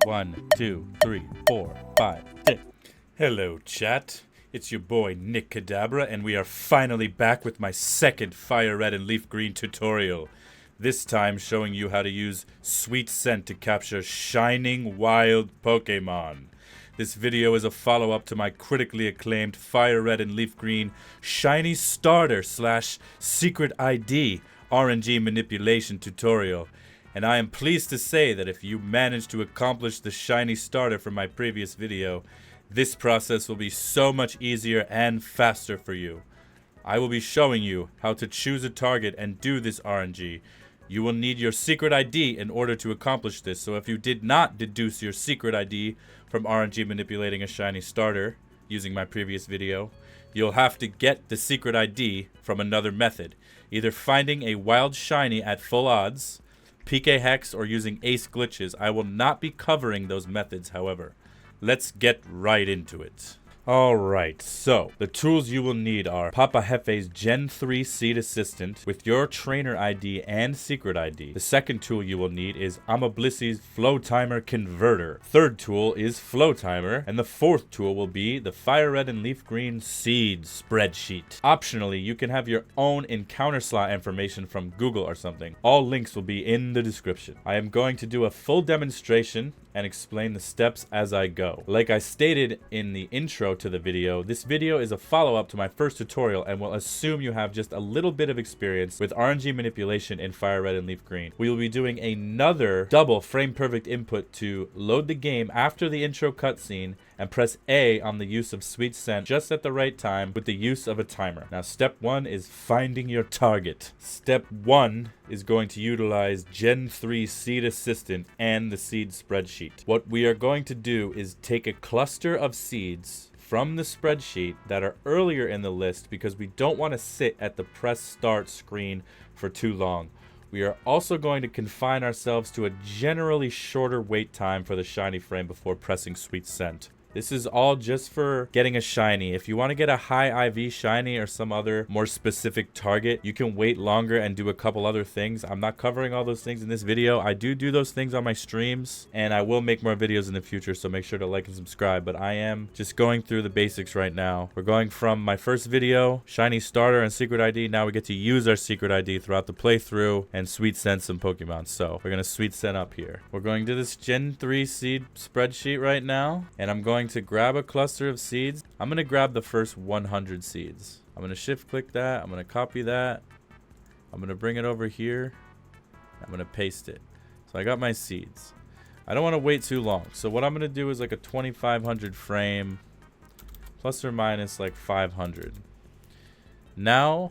1, 2, 3, 4, 5, 6. Hello, chat. It's your boy Nick Cadabra, and we are finally back with my second Fire Red and Leaf Green tutorial. This time showing you how to use Sweet Scent to capture shining wild Pokemon. This video is a follow-up to my critically acclaimed Fire Red and Leaf Green Shiny Starter / Secret ID RNG manipulation tutorial. And I am pleased to say that if you manage to accomplish the Shiny Starter from my previous video, this process will be so much easier and faster for you. I will be showing you how to choose a target and do this RNG. You will need your secret ID in order to accomplish this, so if you did not deduce your secret ID from RNG manipulating a Shiny Starter using my previous video, you'll have to get the secret ID from another method, either finding a wild shiny at full odds, PK Hex, or using ace glitches. I will not be covering those methods, however. Let's get right into it. Alright, so the tools you will need are Papa Hefe's Gen 3 Seed Assistant with your Trainer ID and Secret ID. The second tool you will need is Amablissy's Flow Timer Converter. Third tool is Flow Timer, and the fourth tool will be the Fire Red and Leaf Green Seed Spreadsheet. Optionally, you can have your own encounter slot information from Google or something. All links will be in the description. I am going to do a full demonstration and explain the steps as I go. Like I stated in the intro to the video, this video is a follow-up to my first tutorial and will assume you have just a little bit of experience with RNG manipulation in Fire Red and Leaf Green. We will be doing another double frame perfect input to load the game after the intro cutscene and press A on the use of Sweet Scent just at the right time with the use of a timer. Now, step 1 is finding your target. Step 1 is going to utilize Gen 3 Seed Assistant and the Seed Spreadsheet. What we are going to do is take a cluster of seeds from the spreadsheet that are earlier in the list because we don't want to sit at the press start screen for too long. We are also going to confine ourselves to a generally shorter wait time for the shiny frame before pressing Sweet Scent. This is all just for getting a shiny. If you want to get a high IV shiny or some other more specific target, you can wait longer and do a couple other things. I'm not covering all those things in this video. I do those things on my streams, and I will make more videos in the future, so make sure to like and subscribe. But I am just going through the basics right now. We're going from my first video, Shiny Starter and Secret ID. Now we get to use our Secret ID throughout the playthrough and Sweet Scent some Pokemon. So we're going to Sweet Scent up here. We're going to this Gen 3 Seed spreadsheet right now, and I'm going to grab a cluster of seeds. I'm going to grab the first 100 seeds. I'm going to shift click that. I'm going to copy that. I'm going to bring it over here. I'm going to paste it. So I got my seeds. I don't want to wait too long. So what I'm going to do is like a 2500 frame plus or minus like 500. Now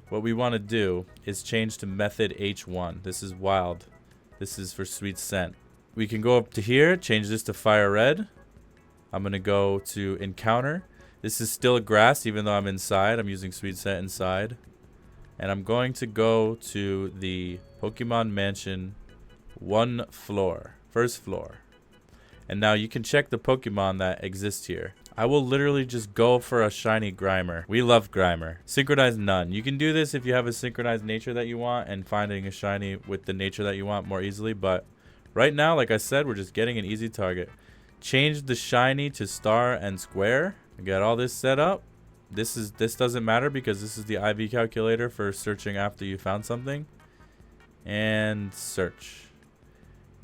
what we want to do is change to method H1. This is wild. This is for Sweet Scent. We can go up to here, change this to Fire Red. I'm going to go to Encounter. This is still grass, even though I'm inside. I'm using Sweet Scent inside. And I'm going to go to the Pokemon Mansion first floor. And now you can check the Pokemon that exist here. I will literally just go for a shiny Grimer. We love Grimer. Synchronize none. You can do this if you have a synchronized nature that you want and finding a shiny with the nature that you want more easily. But right now, like I said, we're just getting an easy target. Change the shiny to star and square. I got all this set up. This doesn't matter because this is the IV calculator for searching after you found something. And search.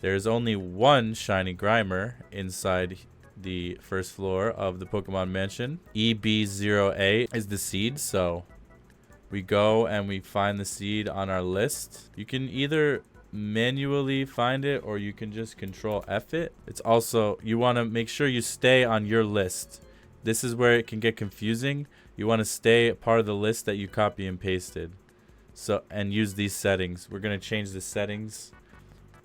There's only one shiny Grimer inside the first floor of the Pokemon Mansion. EB0A is the seed, so we go and we find the seed on our list. You can either manually find it or you can just control F it. It's also, you want to make sure you stay on your list. This is where it can get confusing. You want to stay part of the list that you copy and pasted. So, and use these settings. We're going to change the settings.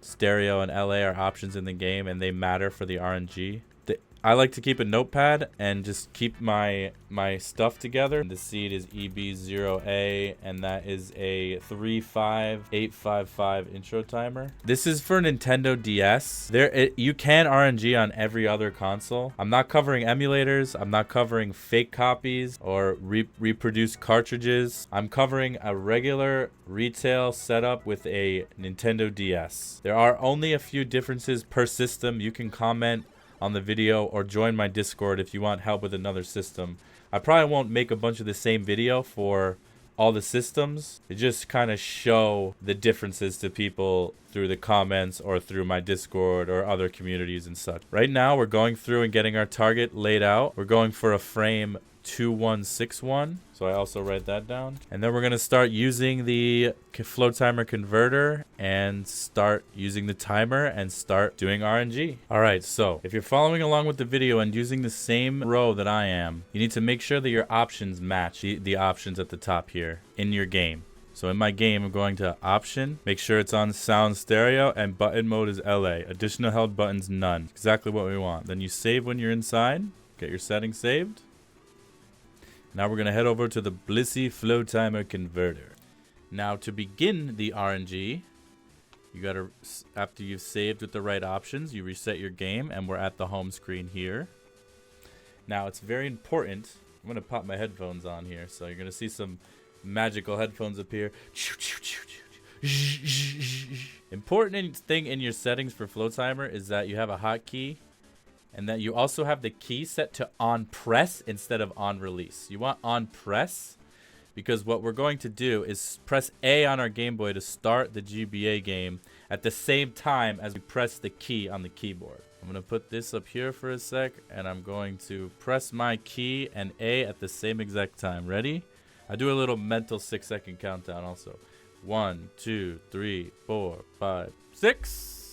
Stereo and LA are options in the game and they matter for the RNG. The I like to keep a notepad and just keep my stuff together. The seed is EB0A, and that is a 35855 intro timer. This is for Nintendo DS. You can RNG on every other console. I'm not covering emulators. I'm not covering fake copies or reproduced cartridges. I'm covering a regular retail setup with a Nintendo DS. There are only a few differences per system. You can comment on the video or join my Discord if you want help with another system. I probably won't make a bunch of the same video for all the systems. It just kind of show the differences to people through the comments or through my Discord or other communities and such. Right now we're going through and getting our target laid out. We're going for a frame 2161, so I also write that down, and then we're going to start using the flow timer converter and start using the timer and start doing RNG. All right, so if you're following along with the video and using the same row that I am, you need to make sure that your options match the options at the top here in your game. So in my game, I'm going to option, make sure it's on sound stereo, and button mode is LA. Additional held buttons, none. Exactly what we want. Then you save when you're inside, get your settings saved. Now we're going to head over to the Blissey Flow Timer Converter. Now to begin the RNG, you got to, after you've saved with the right options, you reset your game, and we're at the home screen here. Now it's very important. I'm going to pop my headphones on here, so you're going to see some magical headphones appear. Important thing in your settings for Flow Timer is that you have a hotkey, and that you also have the key set to on press instead of on release. You want on press because what we're going to do is press A on our Game Boy to start the GBA game at the same time as we press the key on the keyboard. I'm going to put this up here for a sec, and I'm going to press my key and A at the same exact time. Ready? I do a little mental 6-second countdown also. 1, 2, 3, 4, 5, 6.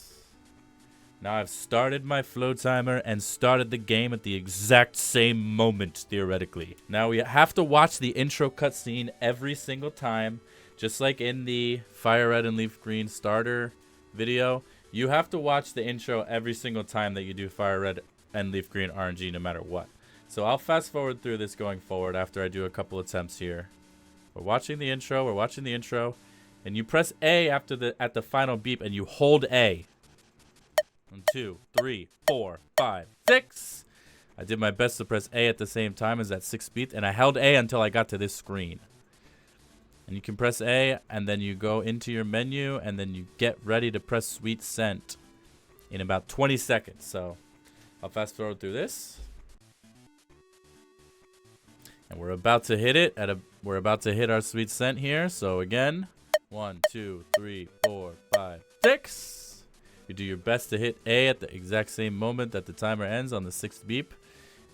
Now I've started my flow timer and started the game at the exact same moment, theoretically. Now we have to watch the intro cutscene every single time, just like in the Fire Red and Leaf Green starter video. You have to watch the intro every single time that you do Fire Red and Leaf Green RNG, no matter what. So I'll fast forward through this going forward after I do a couple attempts here. We're watching the intro, and you press A at the final beep, and you hold A. 1, 2, 3, 4, 5, 6. I did my best to press A at the same time as that 6th beat, and I held A until I got to this screen. And you can press A, and then you go into your menu, and then you get ready to press Sweet Scent in about 20 seconds. So I'll fast forward through this. And we're about to hit it we're about to hit our Sweet Scent here. So again, 1, 2, 3, 4, 5, 6. You do your best to hit A at the exact same moment that the timer ends on the 6th beep.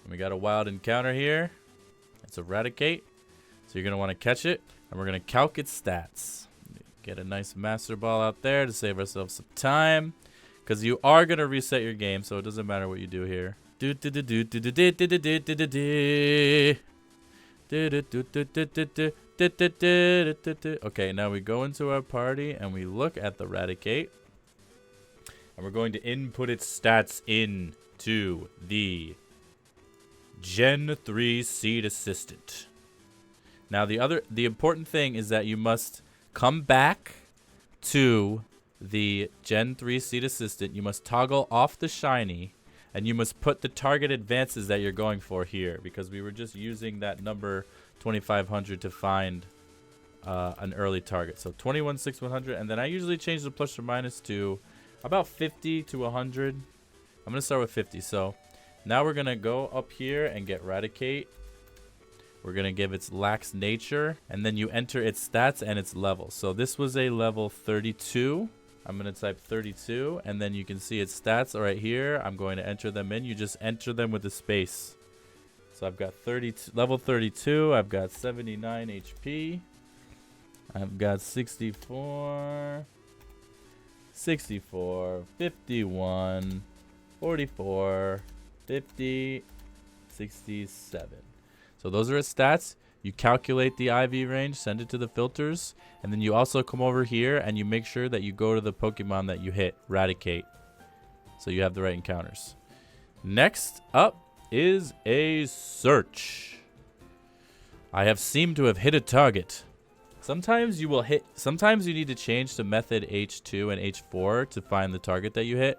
And we got a wild encounter here. It's Eradicate. So you're going to want to catch it. And we're going to calc its stats. Get a nice master ball out there to save ourselves some time. Because you are going to reset your game, so it doesn't matter what you do here. Okay, now we go into our party and we look at the Eradicate. And we're going to input its stats into the Gen 3 Seed Assistant. Now the important thing is that you must come back to the Gen 3 Seed Assistant. You must toggle off the shiny, and you must put the target advances that you're going for here, because we were just using that number 2500 to find an early target. So 21, 6, 100, and then I usually change the plus or minus to about 50 to 100. I'm going to start with 50. So now we're going to go up here and get Eradicate. We're going to give its lax nature, and then you enter its stats and its level. So this was a level 32. I'm going to type 32, and then you can see its stats right here. I'm going to enter them in. You just enter them with a space. So I've got level 32. I've got 79 HP. I've got 64, 51, 44, 50, 67. So those are its stats. You calculate the IV range, send it to the filters, and then you also come over here and you make sure that you go to the Pokemon that you hit, Eradicate, so you have the right encounters. Next up is a search. I have seemed to have hit a target. Sometimes you need to change to method H2 and H4 to find the target that you hit.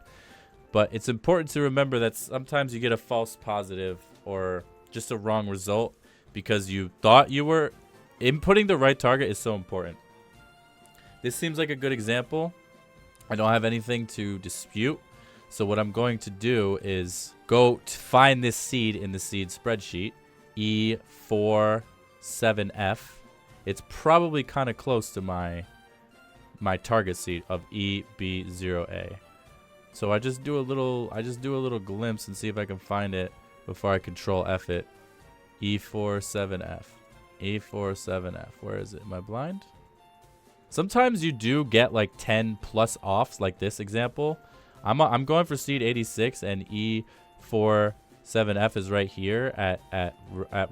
But it's important to remember that sometimes you get a false positive or just a wrong result because you thought you were inputting the right target is so important. This seems like a good example. I don't have anything to dispute. So what I'm going to do is go to find this seed in the seed spreadsheet, E47F. It's probably kind of close to my target seed of EB0A. So I just do a little glimpse and see if I can find it before I control F it. E47F. E47F. Where is it? Am I blind? Sometimes you do get like 10 plus offs like this example. I'm going for seed 86 and E47F is right here at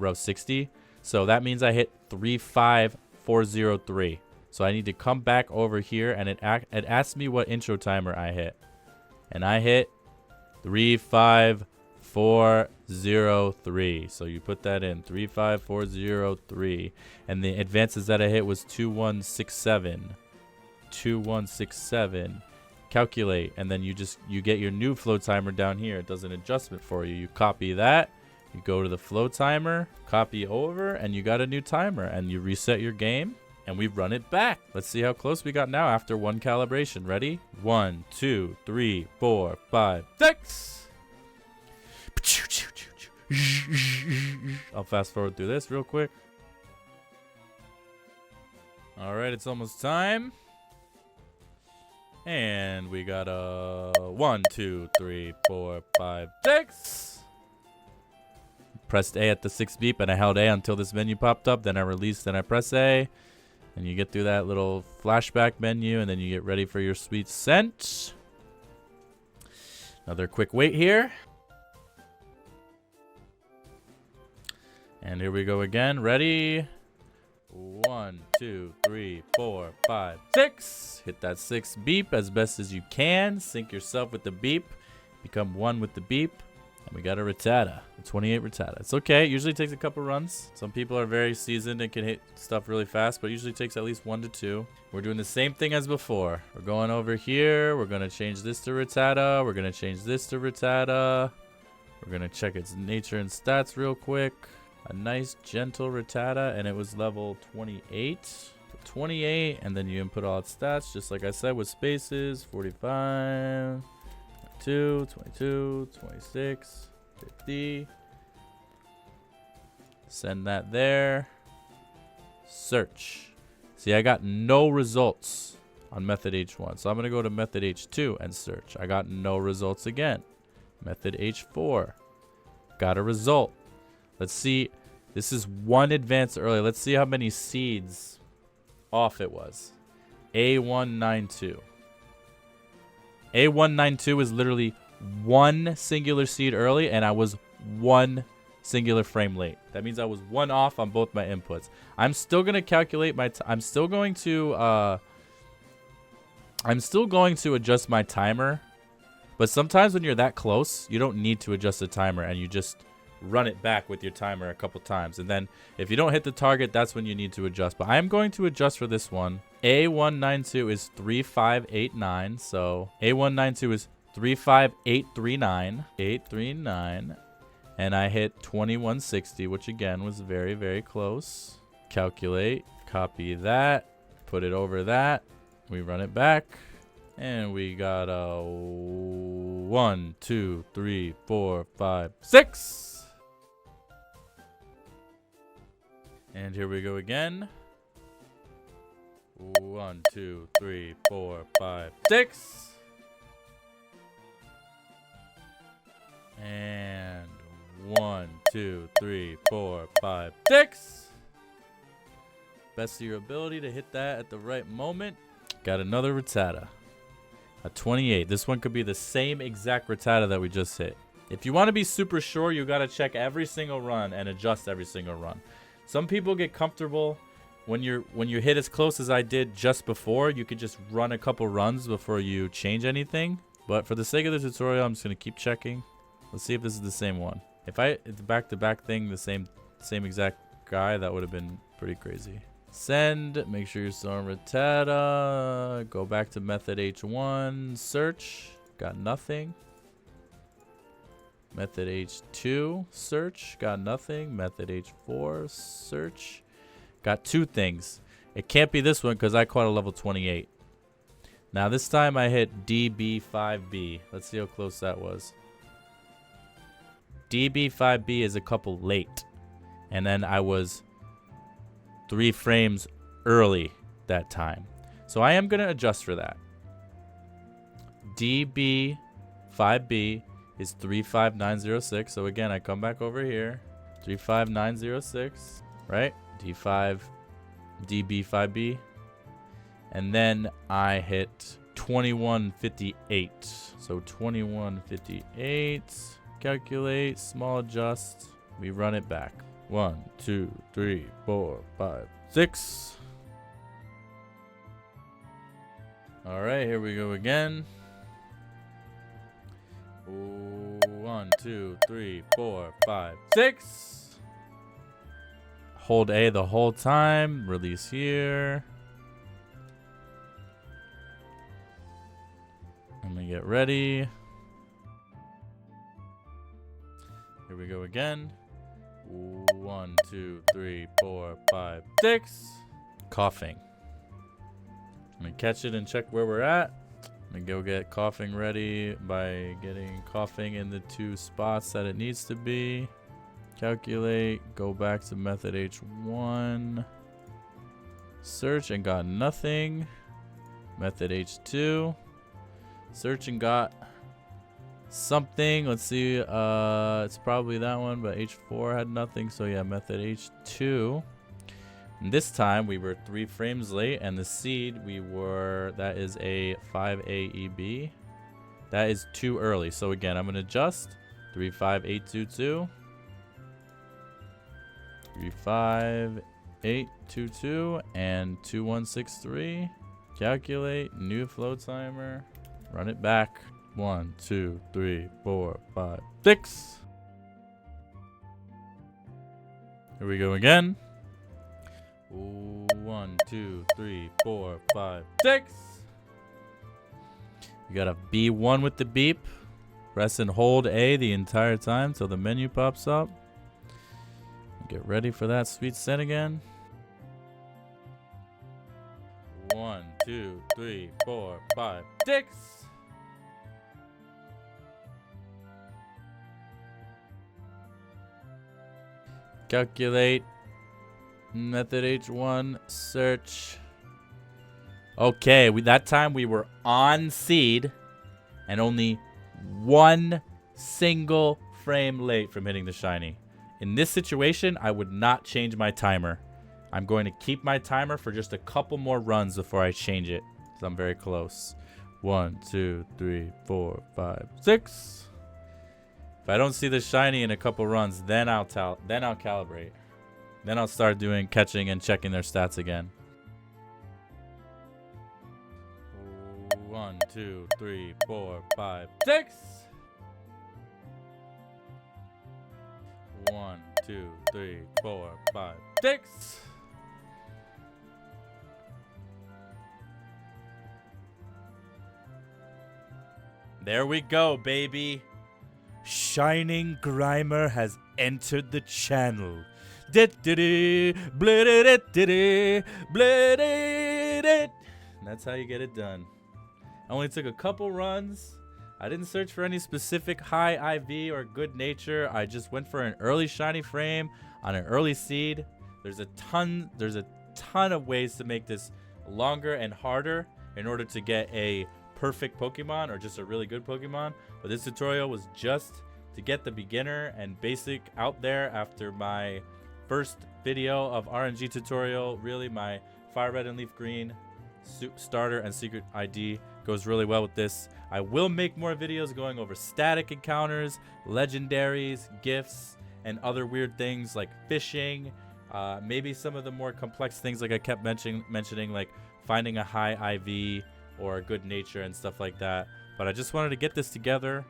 row 60. So that means I hit 35403. So I need to come back over here and it asks me what intro timer I hit. And I hit 35403. So you put that in 35403. And the advances that I hit was 2167. 2167. Calculate, and then you get your new flow timer down here. It does an adjustment for you. You copy that, you go to the flow timer, copy over, and you got a new timer, and you reset your game, and we run it back. Let's see how close we got now after one calibration. Ready? 1, 2, 3, 4, 5, 6. I'll fast forward through this real quick. All right, it's almost time. And we got a 1, 2, 3, 4, 5, 6. Pressed A at the 6th beep, and I held A until this menu popped up. Then I released, then I press A. And you get through that little flashback menu, and then you get ready for your sweet scent. Another quick wait here. And here we go again. Ready? 1, 2, 3, 4, 5, 6. Hit that 6th beep as best as you can. Sync yourself with the beep. Become one with the beep. And we got a Rattata, a 28 Rattata. It's okay. It usually takes a couple runs. Some people are very seasoned and can hit stuff really fast, but it usually takes at least 1 to 2. We're doing the same thing as before. We're going over here. We're going to change this to Rattata. We're going to change this to Rattata. We're going to check its nature and stats real quick. A nice gentle Rattata, and it was level 28. 28, and then you input all its stats, just like I said, with spaces. 45, 22, 22, 26, 50. Send that there. Search. See, I got no results on method H1, so I'm going to go to method H2 and search. I got no results again. Method H4. Got a result. Let's see. This is one advance early. Let's see how many seeds off it was. A192. A192 is literally one singular seed early, and I was one singular frame late. That means I was one off on both my inputs. I'm still going to calculate my I'm still going to adjust my timer. But sometimes when you're that close, you don't need to adjust the timer, and you just run it back with your timer a couple times. And then if you don't hit the target, that's when you need to adjust. But I am going to adjust for this one. A192 is 3589. So A192 is 35839. 839. And I hit 2160, which again was very, very close. Calculate. Copy that. Put it over that. We run it back. And we got a 1, 2, 3, 4, 5, 6. And here we go again. 1, 2, 3, 4, 5, 6. And 1, 2, 3, 4, 5, 6. Best of your ability to hit that at the right moment. Got another Rattata. A 28. This one could be the same exact Rattata that we just hit. If you want to be super sure, you got to check every single run and adjust every single run. Some people get comfortable when you hit as close as I did just before. You could just run a couple runs before you change anything. But for the sake of the tutorial, I'm just going to keep checking. Let's see if this is the same one. If it's back-to-back thing, the same exact guy, that would have been pretty crazy. Send. Make sure you're still on Rattata. Go back to method H1. Search. Got nothing. Method H2. Search. Got nothing. Method H4. Search. Got 2 things. It can't be this one because I caught a level 28. Now this time I hit DB5B. Let's see how close that was. DB5B is a couple late. And then I was 3 frames early that time. So I am going to adjust for that. DB5B is 35906. So again, I come back over here. 35906, right? DB5B. And then I hit 2158. So 2158. Calculate, small adjust. We run it back. 1, 2, 3, 4, 5, 6. All right, here we go again. 1, 2, 3, 4, 5, 6. Hold A the whole time. Release here. I'm gonna get ready. Here we go again. 1, 2, 3, 4, 5, 6. Coughing. I'm gonna catch it and check where we're at. I'm gonna go get coughing ready by getting coughing in the 2 spots that it needs to be. Calculate. Go back to method H1. Search and got nothing. Method H2. Search and got something. Let's see. It's probably that one, but H4 had nothing. So yeah, method H2. And this time we were 3 frames late, and the seed that is a 5AEB. That is too early. So again, I'm gonna adjust 35822. 35822 and 2163. Calculate. New flow timer. Run it back. 1, 2, 3, 4, 5, 6. Here we go again. 1, 2, 3, 4, 5, 6. You got a B1 with the beep. Press and hold A the entire time till the menu pops up. Get ready for that sweet send again. 1, 2, 3, 4, 5, 6. Calculate. Method H1. Search. Okay, that time we were on seed and only 1 single frame late from hitting the shiny. In this situation, I would not change my timer. I'm going to keep my timer for just a couple more runs before I change it, because I'm very close. 1, 2, 3, 4, 5, 6. If I don't see the shiny in a couple runs, then I'll calibrate. Then I'll start doing catching and checking their stats again. 1, 2, 3, 4, 5, 6. 1, 2, 3, 4, 5, 6. There we go, baby. Shining Grimer has entered the channel. That's how you get it done. I only took a couple runs. I didn't search for any specific high IV or good nature. I just went for an early shiny frame on an early seed. There's a ton of ways to make this longer and harder in order to get a perfect Pokemon or just a really good Pokemon. But this tutorial was just to get the beginner and basic out there after my first video of RNG tutorial. Really, my Fire Red and Leaf Green starter and secret ID goes really well with this. I will make more videos going over static encounters, legendaries, gifts, and other weird things like fishing. Maybe some of the more complex things like I kept mentioning, like finding a high IV or a good nature and stuff like that. But I just wanted to get this together.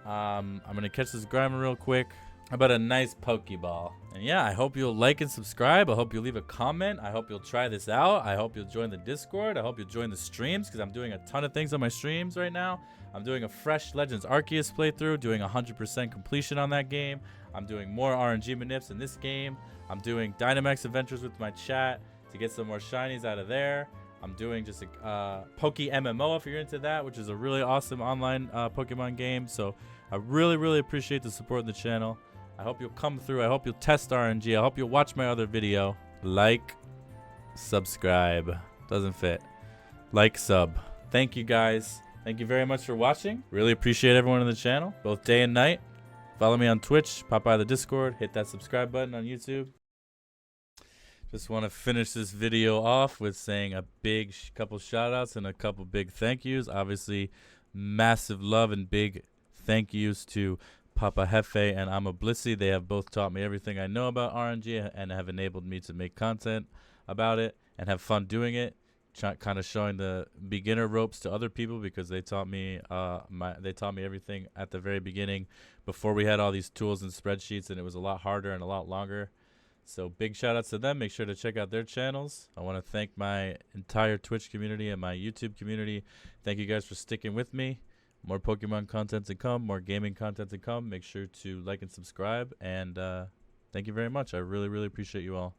I'm gonna catch this Grimer real quick. How about a nice Pokeball? And yeah, I hope you'll like and subscribe. I hope you'll leave a comment. I hope you'll try this out. I hope you'll join the Discord. I hope you'll join the streams because I'm doing a ton of things on my streams right now. I'm doing a fresh Legends Arceus playthrough, doing 100% completion on that game. I'm doing more RNG manips in this game. I'm doing Dynamax adventures with my chat to get some more shinies out of there. I'm doing just a Poke MMO if you're into that, which is a really awesome online Pokemon game. So I really appreciate the support of the channel. I hope you'll come through. I hope you'll test RNG. I hope you'll watch my other video. Like, subscribe. Doesn't fit. Like, sub. Thank you guys. Thank you very much for watching. Really appreciate everyone on the channel, both day and night. Follow me on Twitch. Pop by the Discord. Hit that subscribe button on YouTube. Just want to finish this video off with saying a big couple shout outs and a couple big thank yous. Obviously, massive love and big thank yous to Papa Hefe and Ama Blissy. They have both taught me everything I know about RNG and have enabled me to make content about it and have fun doing it. Kind of showing the beginner ropes to other people because they taught me everything at the very beginning before we had all these tools and spreadsheets, and it was a lot harder and a lot longer. So big shout outs to them. Make sure to check out their channels. I want to thank my entire Twitch community and my YouTube community. Thank you guys for sticking with me. More Pokemon content to come, more gaming content to come. Make sure to like and subscribe, and thank you very much. I really appreciate you all.